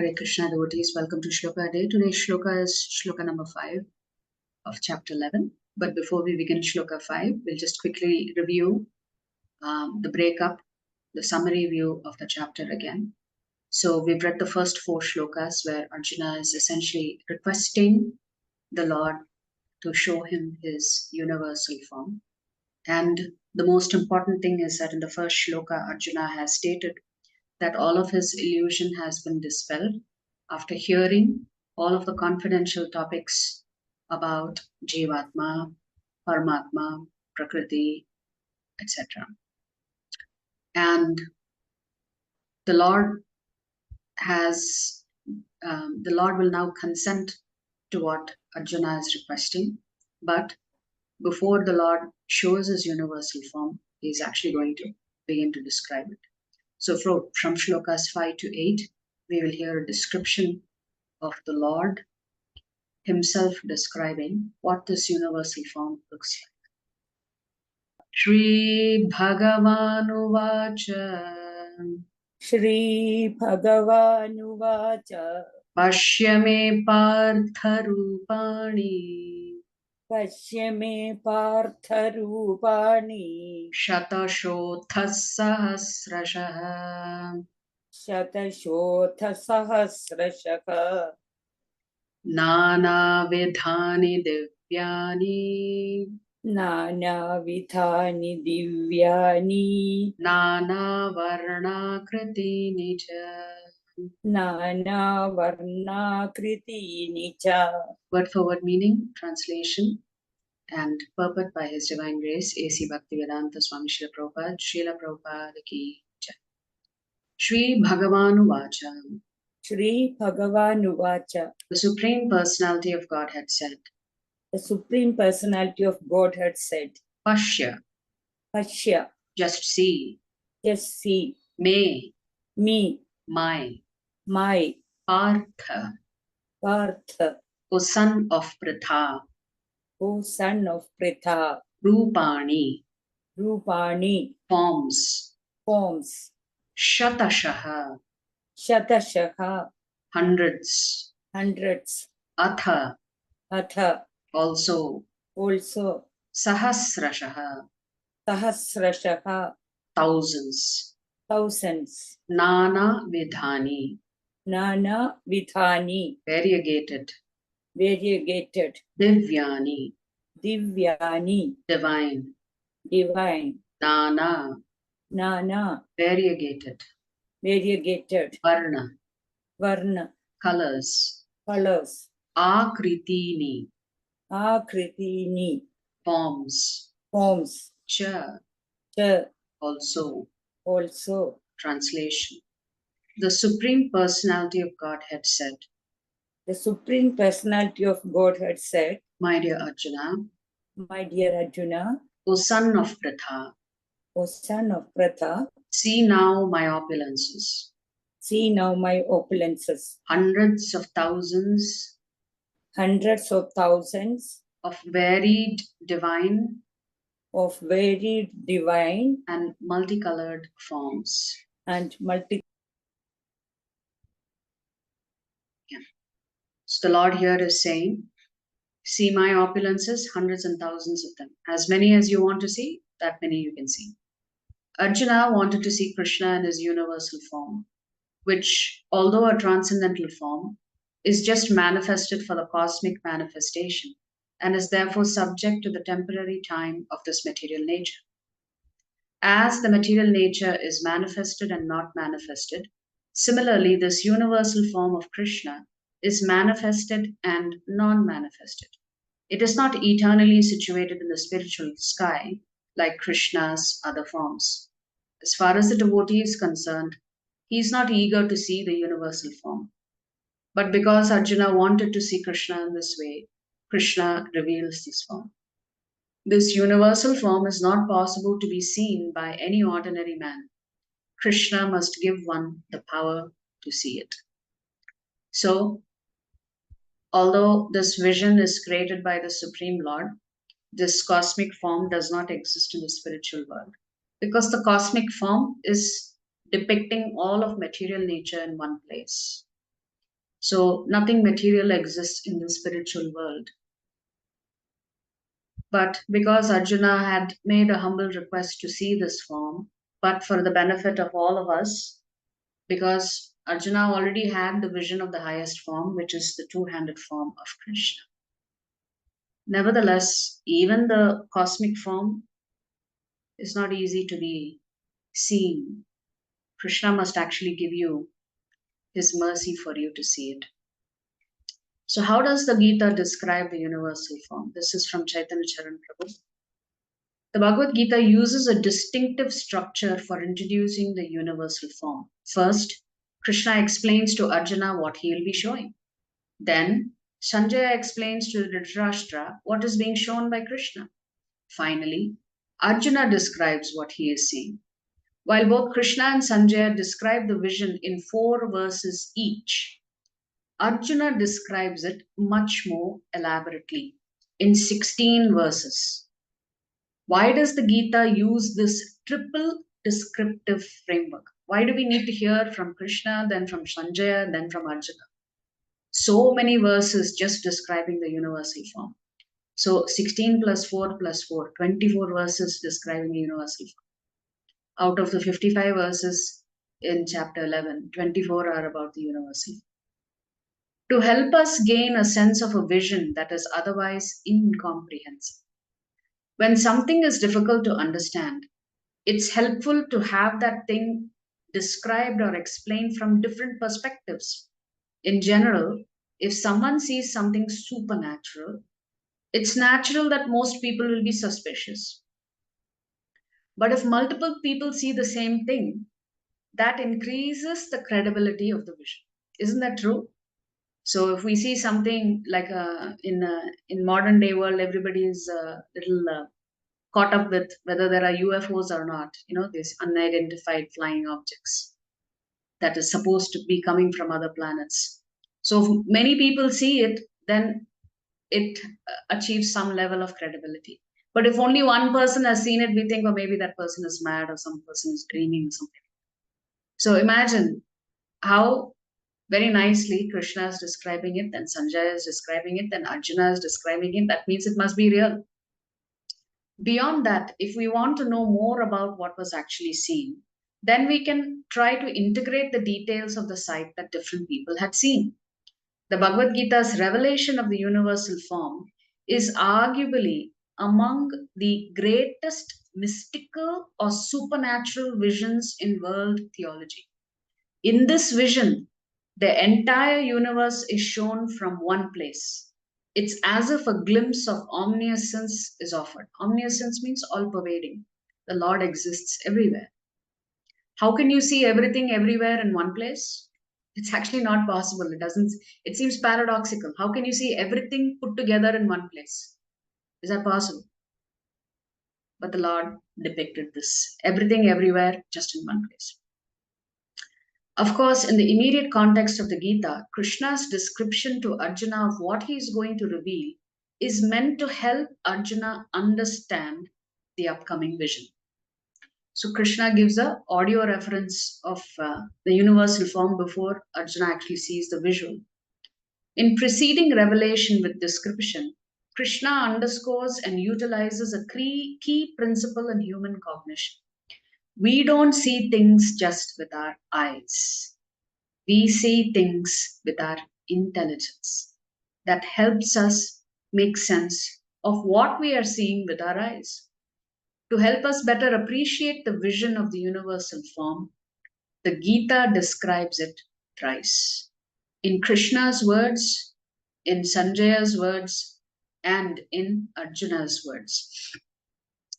Hare Krishna devotees, welcome to Shloka a Day. Today's Shloka is Shloka number 5 of chapter 11. But before we begin Shloka 5, we'll just quickly review the breakup, the summary view of the chapter again. So we've read the first 4 shlokas where Arjuna is essentially requesting the Lord to show him his universal form. And the most important thing is that in the first shloka, Arjuna has stated that all of his illusion has been dispelled after hearing all of the confidential topics about Jivatma, Paramatma, Prakriti, etc. And the Lord will now consent to what Arjuna is requesting, but before the Lord shows his universal form, he is actually going to begin to describe it. So from shlokas 5 to 8, we will hear a description of the Lord himself describing what this universal form looks like. Shri Bhagavanuvacha Shri Bhagavanuvacha Pashyame Partharupani Pashyame Partharupani Shatashothasahasrashah Shatashothasahasrashaka Nana Vidhani Divyani Nana Vidhani Divyani Nana Varna Kriti Nija. Nana Varna Kriti Nicha. Word for word meaning, translation, and purport by His Divine Grace, A.C. Bhaktivedanta Swami Srila Prabhupada, Srila Prabhupada Ki Jai. Shri Bhagavanu Vacha. Shri Bhagavanuvacha. The Supreme Personality of Godhead said. The Supreme Personality of Godhead said. Pashya. Pashya. Just see. Just see. Me. Me. My. My. Partha. Partha. O son of Pritha. O son of Pritha. Rupani. Rupani. Forms. Forms. Shatashaha. Shatashaha. Hundreds. Hundreds. Atha. Atha. Also. Also. Sahasrashaha. Sahasrashaha. Thousands. Thousands. Nana Vidhani. Nana Vidhani. Variegated. Variegated. Divyani. Divyani. Divine. Divine. Nana. Nana. Variegated. Variegated. Varna. Varna. Colors. Colors. Akritini. Akritini. Forms. Forms. Cha. Cha. Also. Also. Translation. The Supreme Personality of Godhead said. The Supreme Personality of Godhead said. My dear Arjuna. My dear Arjuna. O son of Pritha. O son of Pritha. See now my opulences. See now my opulences. Hundreds of thousands. Hundreds of thousands. Of varied divine. Of varied divine. And multicolored forms. And So the Lord here is saying, see my opulences, hundreds and thousands of them. As many as you want to see, that many you can see. Arjuna wanted to see Krishna in his universal form, which, although a transcendental form, is just manifested for the cosmic manifestation and is therefore subject to the temporary time of this material nature. As the material nature is manifested and not manifested, similarly, this universal form of Krishna is manifested and non-manifested. It is not eternally situated in the spiritual sky like Krishna's other forms. As far as the devotee is concerned, he is not eager to see the universal form. But because Arjuna wanted to see Krishna in this way, Krishna reveals this form. This universal form is not possible to be seen by any ordinary man. Krishna must give one the power to see it. So, although this vision is created by the Supreme Lord, this cosmic form does not exist in the spiritual world because the cosmic form is depicting all of material nature in one place. So nothing material exists in the spiritual world. But because Arjuna had made a humble request to see this form, but for the benefit of all of us, because Arjuna already had the vision of the highest form, which is the two-handed form of Krishna. Nevertheless, even the cosmic form is not easy to be seen. Krishna must actually give you his mercy for you to see it. So, how does the Gita describe the universal form? This is from Chaitanya Charan Prabhu. The Bhagavad Gita uses a distinctive structure for introducing the universal form. First, Krishna explains to Arjuna what he will be showing. Then, Sanjaya explains to Dhritarashtra what is being shown by Krishna. Finally, Arjuna describes what he is seeing. While both Krishna and Sanjaya describe the vision in 4 verses each, Arjuna describes it much more elaborately in 16 verses. Why does the Gita use this triple descriptive framework? Why do we need to hear from Krishna, then from Sanjaya, then from Arjuna? So many verses just describing the universal form. So 16 plus 4 plus 4, 24 verses describing the universal form. Out of the 55 verses in chapter 11, 24 are about the universal form. To help us gain a sense of a vision that is otherwise incomprehensible. When something is difficult to understand, it's helpful to have that thing described or explained from different perspectives. In general, if someone sees something supernatural, it's natural that most people will be suspicious. But if multiple people see the same thing, that increases the credibility of the vision. Isn't that true? So if we see something like in modern day world, everybody is a little caught up with whether there are UFOs or not. You know, these unidentified flying objects that is supposed to be coming from other planets. So if many people see it, then it achieves some level of credibility. But if only one person has seen it, we think, oh, maybe that person is mad or some person is dreaming or something. So imagine how very nicely Krishna is describing it, then Sanjaya is describing it, then Arjuna is describing it. That means it must be real. Beyond that, if we want to know more about what was actually seen, then we can try to integrate the details of the sight that different people had seen. The Bhagavad Gita's revelation of the universal form is arguably among the greatest mystical or supernatural visions in world theology. In this vision, the entire universe is shown from one place. It's as if a glimpse of omniscience is offered. Omniscience means all pervading. The Lord exists everywhere. How can you see everything everywhere in one place? It's actually not possible. It seems paradoxical. How can you see everything put together in one place? Is that possible? But the Lord depicted this. Everything everywhere, just in one place. Of course, in the immediate context of the Gita, Krishna's description to Arjuna of what he is going to reveal is meant to help Arjuna understand the upcoming vision. So Krishna gives a audio reference of the universal form before Arjuna actually sees the visual. In preceding revelation with description, Krishna underscores and utilizes a key principle in human cognition. We don't see things just with our eyes. We see things with our intelligence. That helps us make sense of what we are seeing with our eyes. To help us better appreciate the vision of the universal form, the Gita describes it thrice. In Krishna's words, in Sanjaya's words, and in Arjuna's words.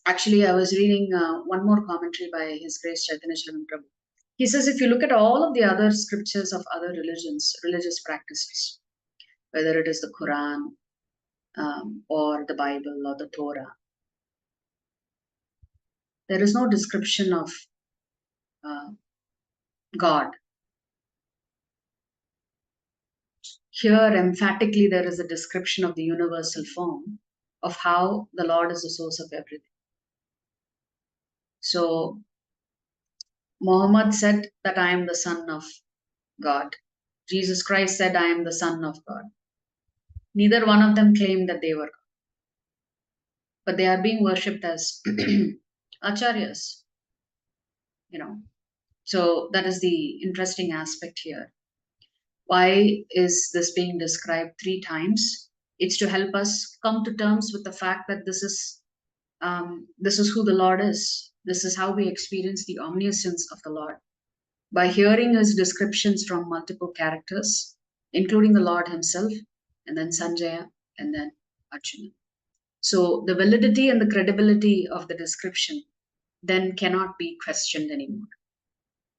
Actually, I was reading one more commentary by His Grace Chaitanya Charan Prabhu. He says if you look at all of the other scriptures of other religions, religious practices, whether it is the Quran or the Bible or the Torah, there is no description of God. Here, emphatically, there is a description of the universal form of how the Lord is the source of everything. So, Muhammad said that I am the son of God. Jesus Christ said, I am the Son of God. Neither one of them claimed that they were God, but they are being worshipped as acharyas, you know. So that is the interesting aspect here. Why is this being described 3 times? It's to help us come to terms with the fact that this is who the Lord is. This is how we experience the omniscience of the Lord. By hearing his descriptions from multiple characters, including the Lord himself, and then Sanjaya, and then Arjuna. So the validity and the credibility of the description then cannot be questioned anymore,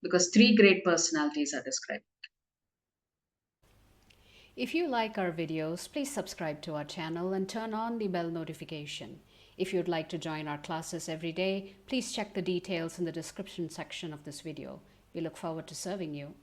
because 3 great personalities are described. If you like our videos, please subscribe to our channel and turn on the bell notification. If you'd like to join our classes every day, please check the details in the description section of this video. We look forward to serving you.